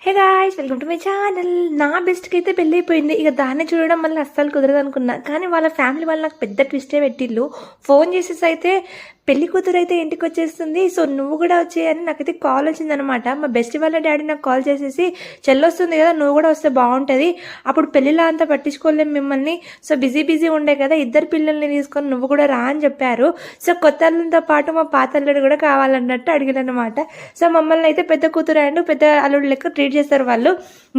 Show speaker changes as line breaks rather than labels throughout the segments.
Hey guys, welcome to my channel. నా బెస్ట్కి అయితే పెళ్ళి అయిపోయింది. ఇక దాన్ని చూడడం వల్ల అస్సలు కుదరదు అనుకున్నా. కానీ వాళ్ళ ఫ్యామిలీ వాళ్ళు నాకు పెద్ద ట్విస్టే పెట్టిళ్ళు. ఫోన్ చేసేసి అయితే పెళ్లి కూతురు అయితే ఇంటికి వచ్చేస్తుంది, సో నువ్వు కూడా వచ్చేయని నాకైతే కాల్ వచ్చిందనమాట. మా బెస్ట్ వాళ్ళ డాడీ నాకు కాల్ చేసేసి, చెల్లొస్తుంది కదా నువ్వు కూడా వస్తే బాగుంటుంది, అప్పుడు పెళ్ళిలా అంతా పట్టించుకోలేము మిమ్మల్ని, సో బిజీ ఉండే కదా, ఇద్దరు పిల్లల్ని తీసుకొని నువ్వు కూడా రా అని చెప్పారు. సో కొత్త అల్లుడితో పాటు మా పాత అల్లుడు కూడా కావాలన్నట్టు అడిగానమాట. సో మమ్మల్ని అయితే పెద్ద కూతురు అండ్ పెద్ద అల్లుడు లెక్క ట్రీట్ చేస్తారు వాళ్ళు.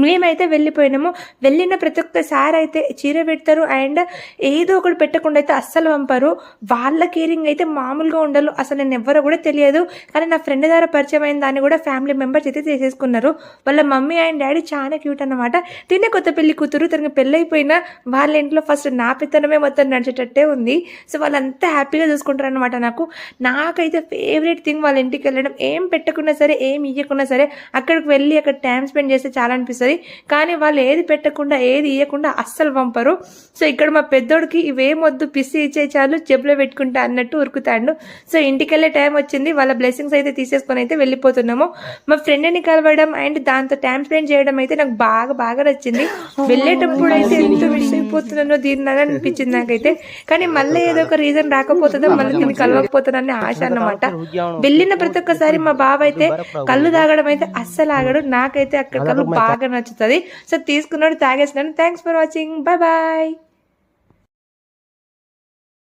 మేమైతే వెళ్ళిపోయినాము. వెళ్ళిన ప్రతి ఒక్కసారి అయితే చీర పెడతారు అండ్ ఏదో ఒకటి పెట్టకుండా అయితే అస్సలు పంపరు. వాళ్ళ కేరింగ్ అయితే మామూలుగా ఉండరు. అసలు నేను ఎవరో కూడా తెలియదు, కానీ నా ఫ్రెండ్ ద్వారా పరిచయం అయిన దాన్ని కూడా ఫ్యామిలీ మెంబర్స్ అయితే చేసేసుకున్నారు. వాళ్ళ మమ్మీ అండ్ డాడీ చాలా క్యూట్ అనమాట. తినే కొత్త పెళ్లి కూతురు, తనకి పెళ్ళి అయిపోయినా వాళ్ళ ఇంట్లో ఫస్ట్ నా పెత్తనమే మొత్తం నడిచేటట్టే ఉంది. సో వాళ్ళంతా హ్యాపీగా చూసుకుంటారు అనమాట. నాకైతే ఫేవరెట్ థింగ్ వాళ్ళ ఇంటికి వెళ్ళడం. ఏం పెట్టకున్నా సరే, ఏం ఇవ్వకున్నా సరే, అక్కడికి వెళ్ళి అక్కడ టైం స్పెండ్ చేస్తే చాలా అనిపిస్తుంది. కానీ వాళ్ళు ఏది పెట్టకుండా ఏది ఇవ్వకుండా అస్సలు పంపరు. సో ఇక్కడ మా పెద్దోడికి ఇవేం వద్దు, పిసి ఇచ్చే చాలు, జబ్బులో పెట్టుకుంటా అన్నట్టు ఉరుకుతాడు. సో ఇంటికి వెళ్ళే టైం వచ్చింది. వాళ్ళ బ్లెస్సింగ్స్ అయితే తీసేసుకొని అయితే వెళ్ళిపోతున్నాము. మా ఫ్రెండ్ని కలవడం అండ్ దాంతో టైం స్పెండ్ చేయడం అయితే నాకు బాగా నచ్చింది. వెళ్ళేటప్పుడు అయితే ఎంత మిస్ అయిపోతున్నానో దీన్ని అనిపించింది నాకైతే. కానీ మళ్ళీ ఏదో ఒక రీజన్ రాకపోతుందో, మళ్ళీ దీన్ని కలవకపోతానని ఆశ అన్నమాట. వెళ్ళిన ప్రతి ఒక్కసారి మా బావ అయితే కళ్ళు తాగడం అయితే అస్సలు ఆగడు. నాకైతే అక్కడ కళ్ళు బాగా నచ్చుతుంది. సో తీసుకున్నాడు, తాగేసినాను. Thanks for watching. బాయ్.